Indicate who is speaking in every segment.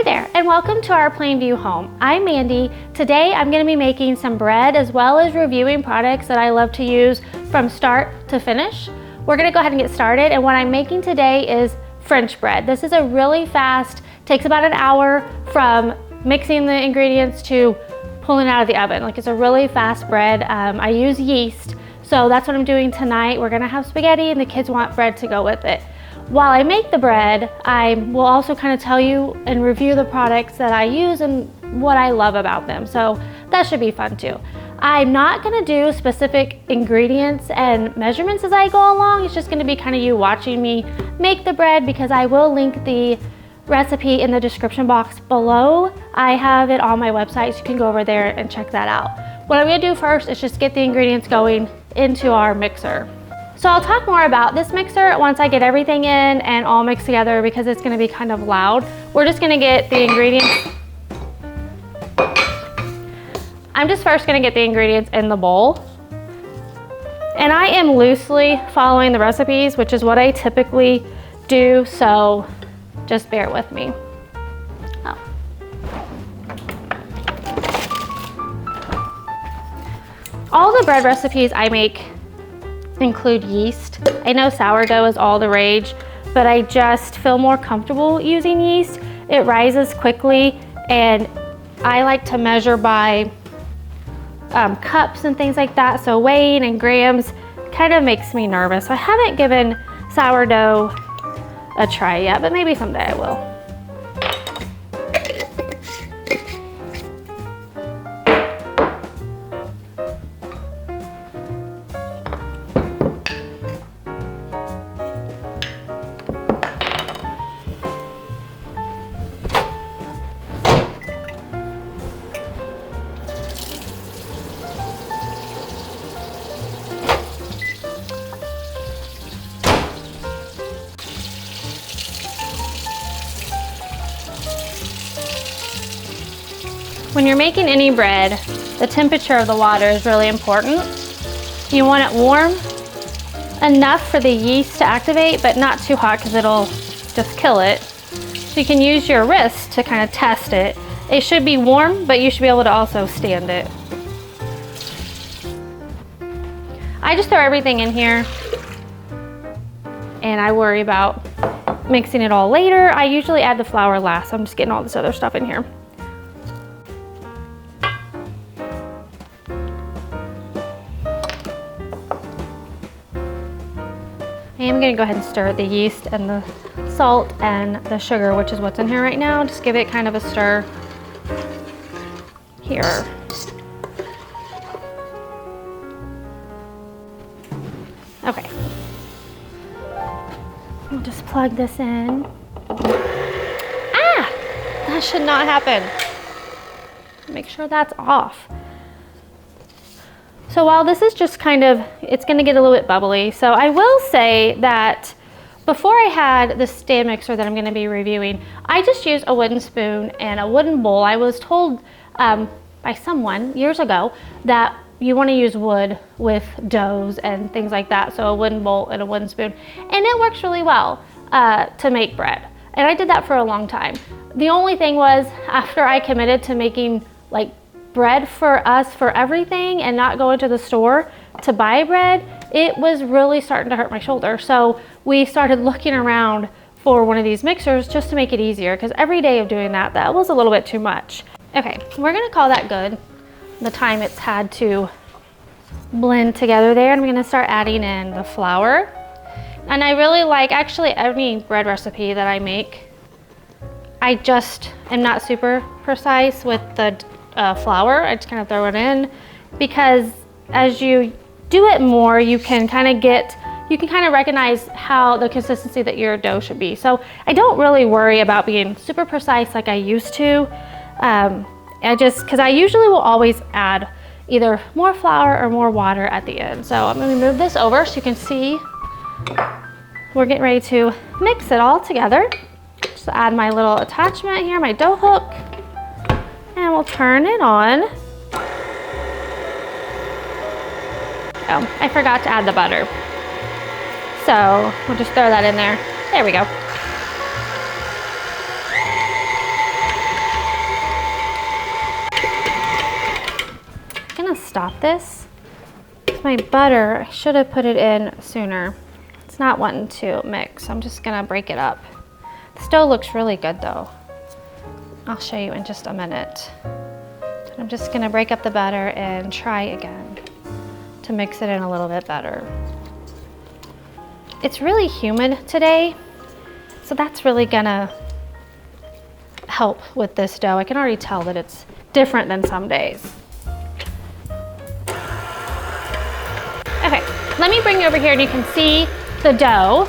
Speaker 1: Hi there, and welcome to our Plainview home. I'm Mandy. Today I'm going to be making some bread as well as reviewing products that I love to use from start to finish. We're going to go ahead and get started, and what I'm making today is French bread. This is a really fast, takes about an hour from mixing the ingredients to pulling it out of the oven. Like, it's a really fast bread. I use yeast, so that's what I'm doing tonight. We're going to have spaghetti and the kids want bread to go with it. While I make the bread, I will also kind of tell you and review the products that I use and what I love about them. So that should be fun too. I'm not gonna do specific ingredients and measurements as I go along. It's just gonna be kind of you watching me make the bread, because I will link the recipe in the description box below. I have it on my website, so you can go over there and check that out. What I'm gonna do first is just get the ingredients going into our mixer. So I'll talk more about this mixer once I get everything in and all mixed together, because it's gonna be kind of loud. We're just gonna get the ingredients. I'm just first gonna get the ingredients in the bowl. And I am loosely following the recipes, which is what I typically do, so just bear with me. Oh. All the bread recipes I make include yeast. I know sourdough is all the rage, but I just feel more comfortable using yeast. It rises quickly, and I like to measure by cups and things like that, so weighing and grams kind of makes me nervous. I haven't given sourdough a try yet, but maybe someday I will. When you're making any bread, the temperature of the water is really important. You want it warm enough for the yeast to activate, but not too hot because it'll just kill it. So you can use your wrist to kind of test it. It should be warm, but you should be able to also stand it. I just throw everything in here, and I worry about mixing it all later. I usually add the flour last, so I'm just getting all this other stuff in here. I am going to go ahead and stir the yeast and the salt and the sugar, which is what's in here right now. Just give it kind of a stir here. Okay. We'll just plug this in. Ah! That should not happen. Make sure that's off. So while this is just kind of, it's gonna get a little bit bubbly. So I will say that before I had the stand mixer that I'm gonna be reviewing, I just used a wooden spoon and a wooden bowl. I was told by someone years ago that you wanna use wood with doughs and things like that. So a wooden bowl and a wooden spoon. And it works really well to make bread. And I did that for a long time. The only thing was, after I committed to making like bread for us for everything and not go into the store to buy bread, it was really starting to hurt my shoulder. So we started looking around for one of these mixers just to make it easier, because every day of doing that was a little bit too much. Okay, we're gonna call that good, the time it's had to blend together there. I'm gonna start adding in the flour. And I really like, actually, any bread recipe that I make, I just am not super precise with the flour. I just kind of throw it in, because as you do it more, you can kind of recognize how the consistency that your dough should be. So I don't really worry about being super precise like I used to. Because I usually will always add either more flour or more water at the end. So I'm going to move this over so you can see we're getting ready to mix it all together. Just add my little attachment here, my dough hook. And we'll turn it on. Oh, I forgot to add the butter. So we'll just throw that in there. There we go. stop this. My butter, I should have put it in sooner. It's not wanting to mix. I'm just gonna break it up. The dough looks really good though. I'll show you in just a minute. I'm just gonna break up the butter and try again to mix it in a little bit better. It's really humid today, so that's really gonna help with this dough. I can already tell that it's different than some days. Okay, let me bring you over here and you can see the dough.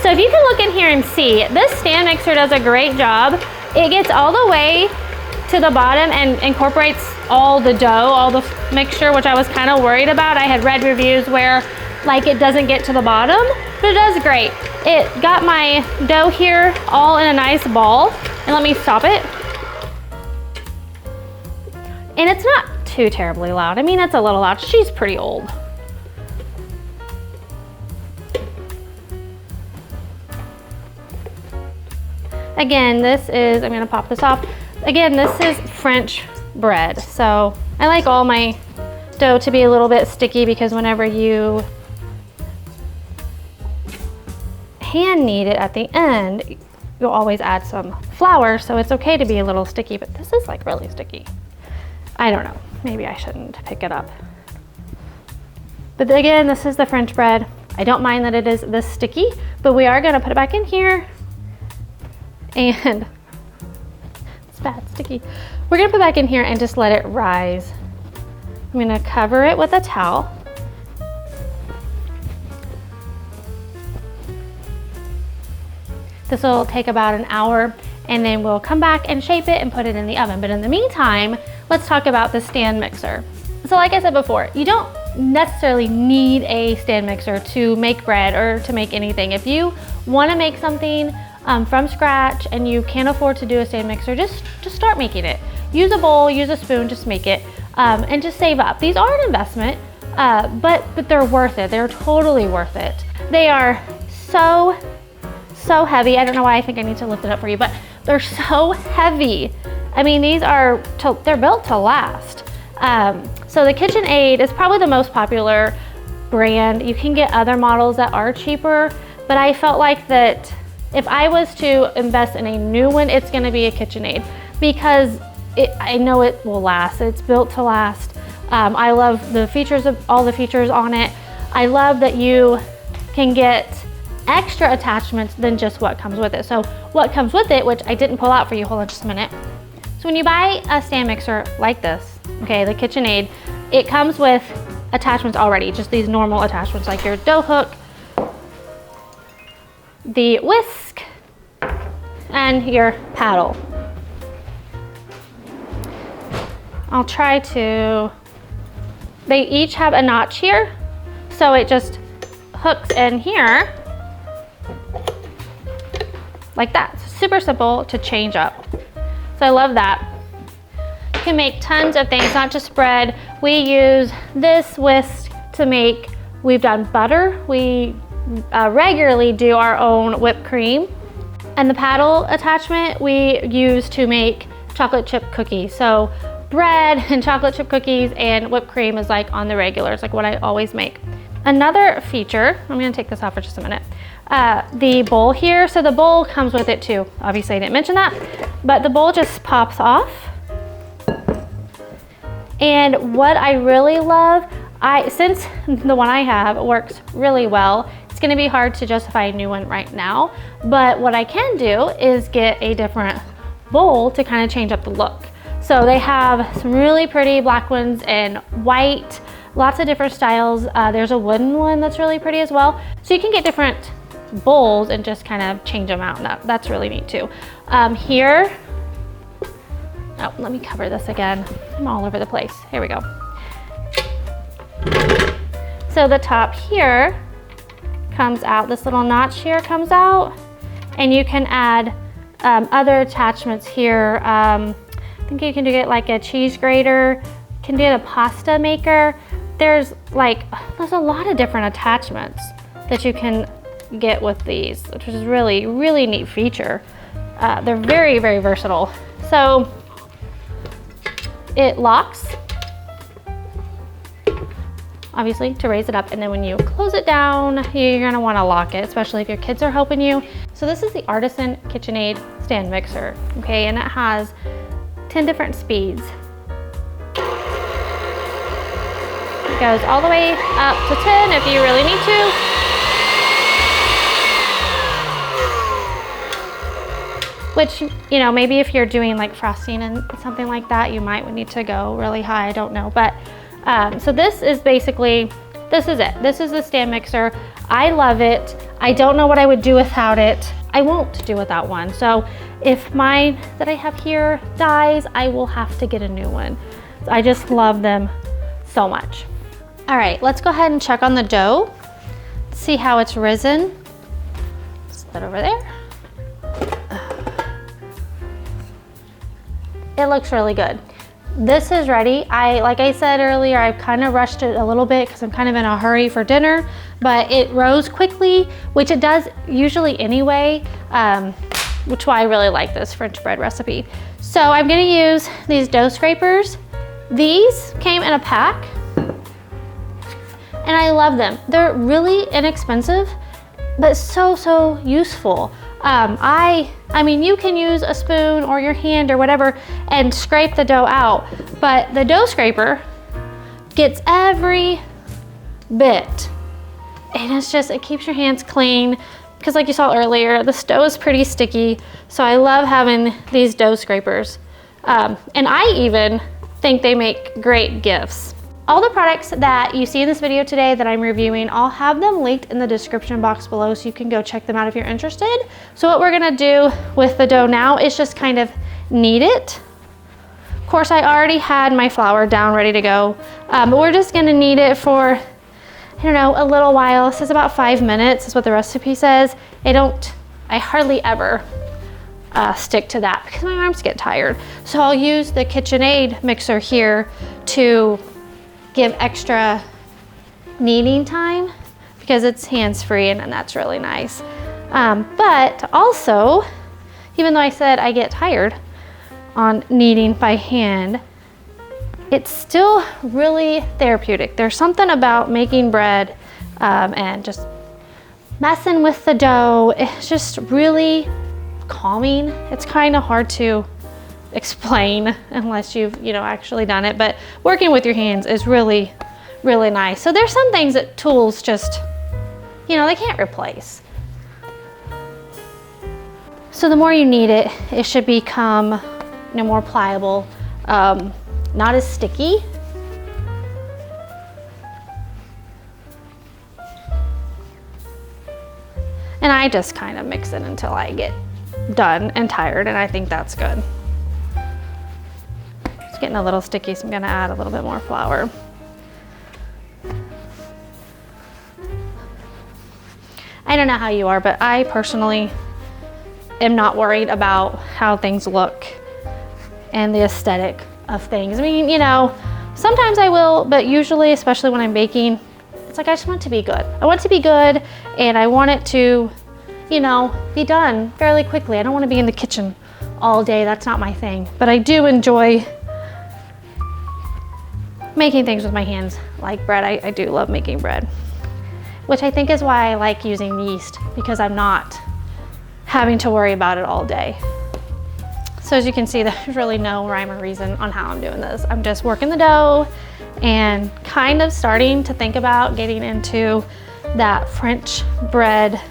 Speaker 1: So if you can look in here and see, this stand mixer does a great job. It gets all the way to the bottom and incorporates all the dough, all the mixture, which I was kind of worried about. I had read reviews where like it doesn't get to the bottom, but it does great. It got my dough here all in a nice ball. And let me stop it. And it's not too terribly loud. I mean, it's a little loud. She's pretty old. Again, this is, I'm gonna pop this off. Again, this is French bread. So I like all my dough to be a little bit sticky because whenever you hand knead it at the end, you'll always add some flour, so it's okay to be a little sticky, but this is like really sticky. I don't know, maybe I shouldn't pick it up. But again, this is the French bread. I don't mind that it is this sticky, but we are gonna put it back in here. And it's bad, sticky. We're gonna put it back in here and just let it rise. I'm gonna cover it with a towel. This will take about an hour and then we'll come back and shape it and put it in the oven. But in the meantime, let's talk about the stand mixer. So like I said before, you don't necessarily need a stand mixer to make bread or to make anything. If you wanna make something from scratch and you can't afford to do a stand mixer, just start making it. Use a bowl, use a spoon, just make it, and just save up. These are an investment, but they're worth it. They're totally worth it. They are so heavy. I don't know why I think I need to lift it up for you, but they're so heavy. I mean, they're built to last. So the KitchenAid is probably the most popular brand. You can get other models that are cheaper, but I felt like that if I was to invest in a new one, it's gonna be a KitchenAid because I know it will last. It's built to last. I love the features of all the features on it. I love that you can get extra attachments than just what comes with it. So what comes with it, which I didn't pull out for you, hold on just a minute. So when you buy a stand mixer like this, okay, the KitchenAid, it comes with attachments already, just these normal attachments like your dough hook, the whisk, and your paddle. I'll try to, they each have a notch here, so it just hooks in here like that. Super simple to change up. So I love that. You can make tons of things, not just bread. We use this whisk to make, we've done butter. We regularly do our own whipped cream. And the paddle attachment we use to make chocolate chip cookies. So bread and chocolate chip cookies and whipped cream is like on the regular. It's like what I always make. Another feature, I'm gonna take this off for just a minute. The bowl here, so the bowl comes with it too. Obviously I didn't mention that, but the bowl just pops off. And what I really love, since the one I have works really well, it's gonna be hard to justify a new one right now, but what I can do is get a different bowl to kind of change up the look. So they have some really pretty black ones and white, lots of different styles. There's a wooden one that's really pretty as well. So you can get different bowls and just kind of change them out. And that's really neat too. Here, oh, let me cover this again. I'm all over the place. Here we go. So the top here comes out, this little notch here comes out, and you can add other attachments here. I think you can do it like a cheese grater, can do a pasta maker. There's a lot of different attachments that you can get with these, which is really, really neat feature. They're very, very versatile. So it locks obviously, to raise it up. And then when you close it down, you're gonna wanna lock it, especially if your kids are helping you. So this is the Artisan KitchenAid stand mixer, okay? And it has 10 different speeds. It goes all the way up to 10 if you really need to. Which, you know, maybe if you're doing like frosting and something like that, you might need to go really high, I don't know. But, so this is basically, this is it. This is the stand mixer. I love it. I don't know what I would do without it. I won't do without one. So if mine that I have here dies, I will have to get a new one. I just love them so much. All right, let's go ahead and check on the dough. See how it's risen. Just put it over there. It looks really good. This is ready. Like I said earlier, I kind of rushed it a little bit because I'm kind of in a hurry for dinner, but it rose quickly, which it does usually anyway, which is why I really like this French bread recipe. So I'm gonna use these dough scrapers. These came in a pack and I love them. They're really inexpensive, but so useful. I mean, you can use a spoon or your hand or whatever and scrape the dough out, but the dough scraper gets every bit. And it's just, it keeps your hands clean because like you saw earlier, the dough is pretty sticky. So I love having these dough scrapers. And I even think they make great gifts. All the products that you see in this video today that I'm reviewing, I'll have them linked in the description box below so you can go check them out if you're interested. So what we're gonna do with the dough now is just kind of knead it. Of course, I already had my flour down ready to go, but we're just gonna knead it for, I don't know, a little while. It says about 5 minutes is what the recipe says. I hardly ever stick to that because my arms get tired. So I'll use the KitchenAid mixer here to give extra kneading time because it's hands-free and that's really nice. But also, even though I said I get tired on kneading by hand, it's still really therapeutic. There's something about making bread and just messing with the dough. It's just really calming. It's kind of hard to explain unless you've actually done it, but working with your hands is really nice. So there's some things that tools just they can't replace. So the more you knead it, it should become more pliable, not as sticky. And I just kind of mix it until I get done and tired, and I think that's good. It's getting a little sticky, so I'm gonna add a little bit more flour. I don't know how you are, but I personally am not worried about how things look and the aesthetic of things. I mean, sometimes I will, but usually, especially when I'm baking, it's like I just want it to be good. I want it to be good, and I want it to, be done fairly quickly. I don't want to be in the kitchen all day. That's not my thing, but I do enjoy making things with my hands, like bread. I do love making bread, which I think is why I like using yeast, because I'm not having to worry about it all day. So as you can see, there's really no rhyme or reason on how I'm doing this. I'm just working the dough and kind of starting to think about getting into that French bread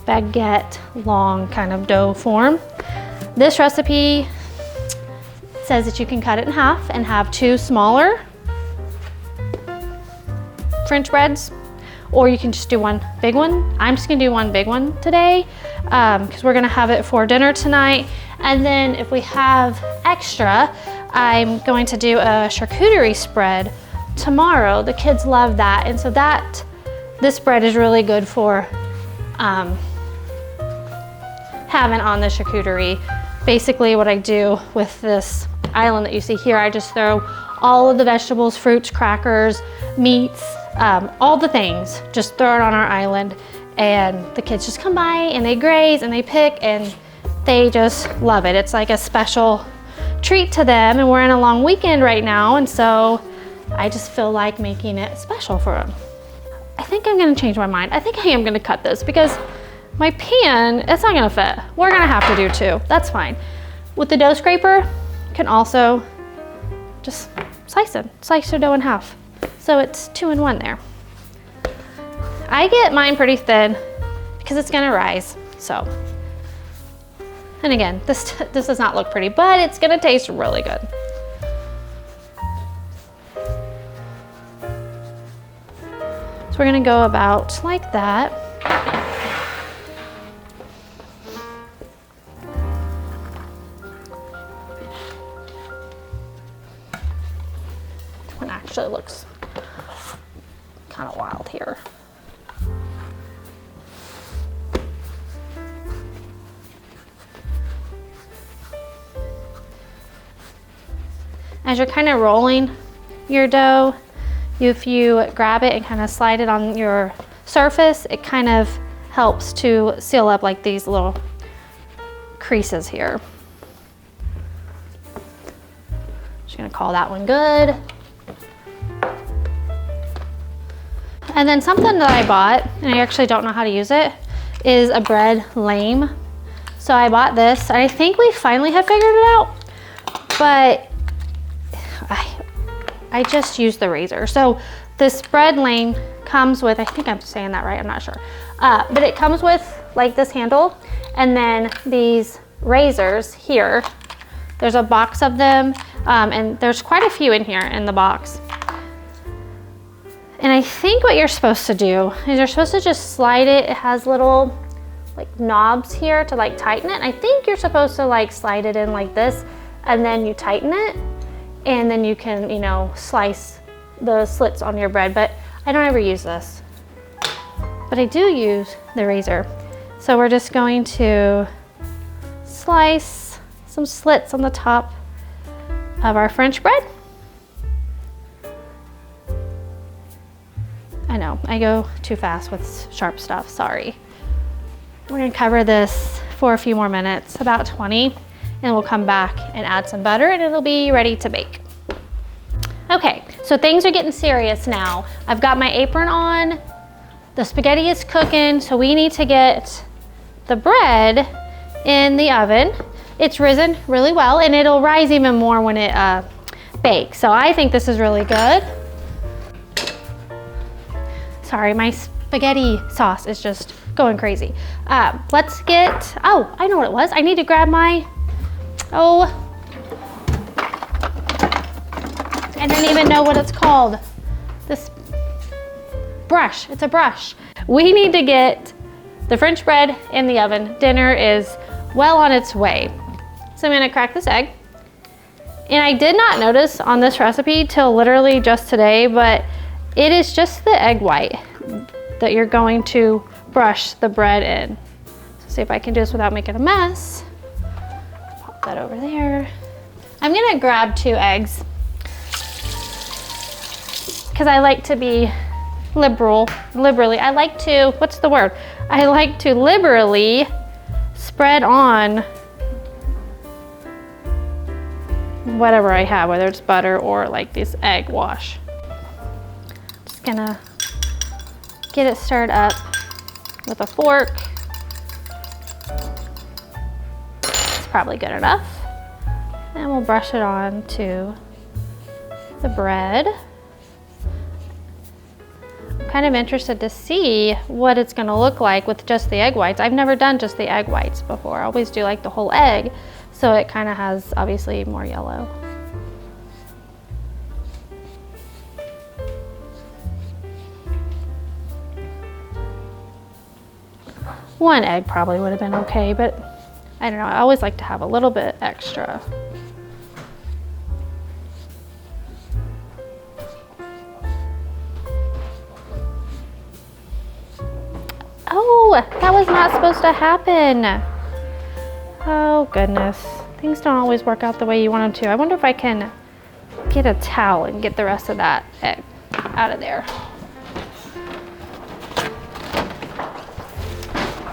Speaker 1: baguette long kind of dough form. This recipe says that you can cut it in half and have 2 smaller French breads, or you can just do 1 big one. I'm just gonna do 1 big one today because we're gonna have it for dinner tonight. And then if we have extra, I'm going to do a charcuterie spread tomorrow. The kids love that. And so this bread is really good for having on the charcuterie. Basically what I do with this island that you see here, I just throw all of the vegetables, fruits, crackers, meats, all the things, just throw it on our island, and the kids just come by and they graze and they pick and they just love it. It's like a special treat to them, and we're in a long weekend right now, and so I just feel like making it special for them. I think I'm gonna change my mind. I think I am gonna cut this because my pan, it's not gonna fit. We're gonna have to do two, that's fine. With the dough scraper, you can also just slice your dough in half. So it's 2 in 1 there. I get mine pretty thin because it's gonna rise, so. And again, this does not look pretty, but it's gonna taste really good. So we're gonna go about like that. This one actually looks kind of wild here. As you're kind of rolling your dough, if you grab it and kind of slide it on your surface, it kind of helps to seal up like these little creases here. Just gonna call that one good. And then something that I bought, and I actually don't know how to use it, is a bread lame. So I bought this, and I think we finally have figured it out, but I just used the razor. So this bread lane comes with, I think I'm saying that right, I'm not sure. But it comes with like this handle and then these razors here. There's a box of them and there's quite a few in here in the box. And I think what you're supposed to do is you're supposed to just slide it. It has little like knobs here to like tighten it. I think you're supposed to like slide it in like this and then you tighten it. And then you can, you know, slice the slits on your bread, but I don't ever use this. But I do use the razor. So we're just going to slice some slits on the top of our French bread. I know, I go too fast with sharp stuff, sorry. We're gonna cover this for a few more minutes, about 20. And we'll come back and add some butter and it'll be ready to bake. Okay, so things are getting serious now. I've got my apron on, the spaghetti is cooking, so we need to get the bread in the oven. It's risen really well and it'll rise even more when it bakes. So I think this is really good. Sorry, my spaghetti sauce is just going crazy. Let's get, oh, I know what it was. I need to grab my, I don't even know what it's called. This brush, it's a brush. We need to get the French bread in the oven. Dinner is well on its way. So I'm gonna crack this egg. And I did not notice on this recipe till literally just today, but it is just the egg white that you're going to brush the bread in. So see if I can do this without making a mess. That over there. I'm gonna grab 2 eggs because I like to be liberally. I like to, what's the word? I like to liberally spread on whatever I have, whether it's butter or like this egg wash. Just gonna get it stirred up with a fork. Probably good enough. And we'll brush it on to the bread. I'm kind of interested to see what it's gonna look like with just the egg whites. I've never done just the egg whites before. I always do like the whole egg, so it kind of has obviously more yellow. One egg probably would have been okay, but I don't know, I always like to have a little bit extra. Oh, that was not supposed to happen. Oh goodness, things don't always work out the way you want them to. I wonder if I can get a towel and get the rest of that egg out of there.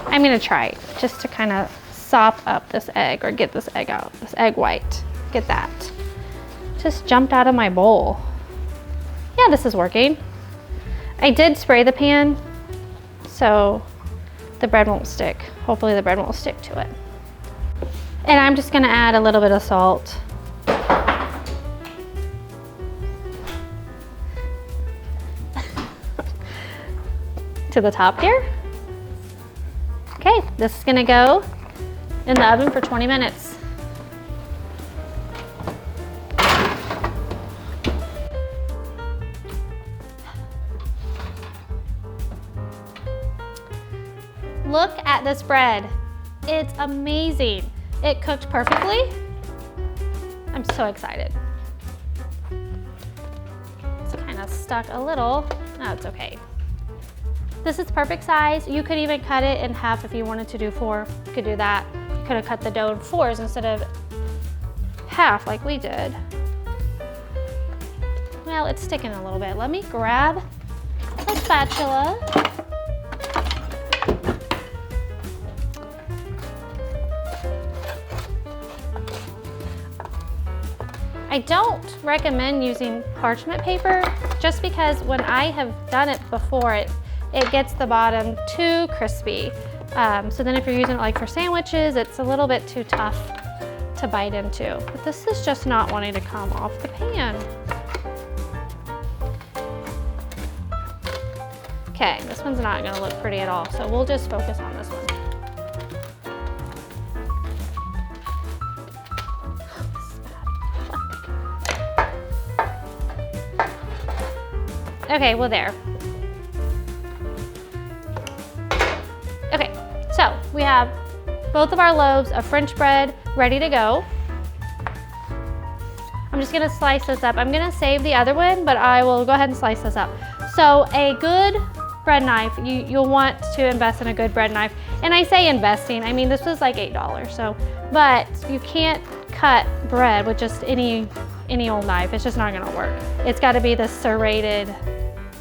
Speaker 1: I'm gonna try just to kind of sop up this egg or get this egg out, this egg white. Get that. Just jumped out of my bowl. Yeah, this is working. I did spray the pan, so the bread won't stick. Hopefully the bread won't stick to it. And I'm just gonna add a little bit of salt. To the top here. Okay, this is gonna go in the oven for 20 minutes. Look at this bread. It's amazing. It cooked perfectly. I'm so excited. It's kind of stuck a little. No, it's okay. This is perfect size. You could even cut it in half if you wanted to do 4. You could do that. You could have cut the dough in 4s instead of half like we did. Well, it's sticking a little bit. Let me grab a spatula. I don't recommend using parchment paper just because when I have done it before, it gets the bottom too crispy. So then if you're using it like for sandwiches, it's a little bit too tough to bite into. But this is just not wanting to come off the pan. Okay, this one's not gonna look pretty at all, so we'll just focus on this one. Okay, well there. Okay, so we have both of our loaves of French bread ready to go. I'm just gonna slice this up. I'm gonna save the other one, but I will go ahead and slice this up. So a good bread knife, you'll want to invest in a good bread knife. And I say investing, I mean this was like $8, so, but you can't cut bread with just any old knife. It's just not gonna work. It's gotta be the serrated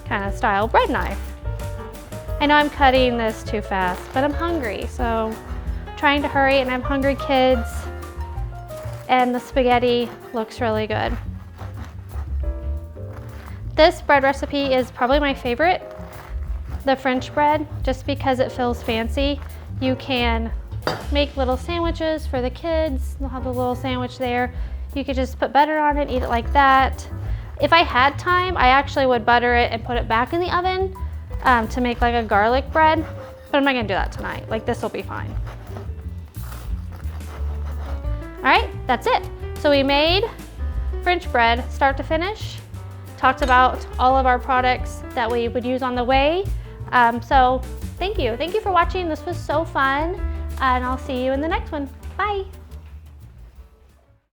Speaker 1: kind of style bread knife. I know I'm cutting this too fast, but I'm hungry, so I'm trying to hurry, and I have hungry kids, and the spaghetti looks really good. This bread recipe is probably my favorite, the French bread, just because it feels fancy. You can make little sandwiches for the kids. They'll have a little sandwich there. You could just put butter on it, eat it like that. If I had time, I actually would butter it and put it back in the oven to make like a garlic bread, but I'm not gonna do that tonight. Like this will be fine. All right, that's it. So we made French bread start to finish, talked about all of our products that we would use on the way. So thank you for watching. This was so fun, and I'll see you in the next one. Bye.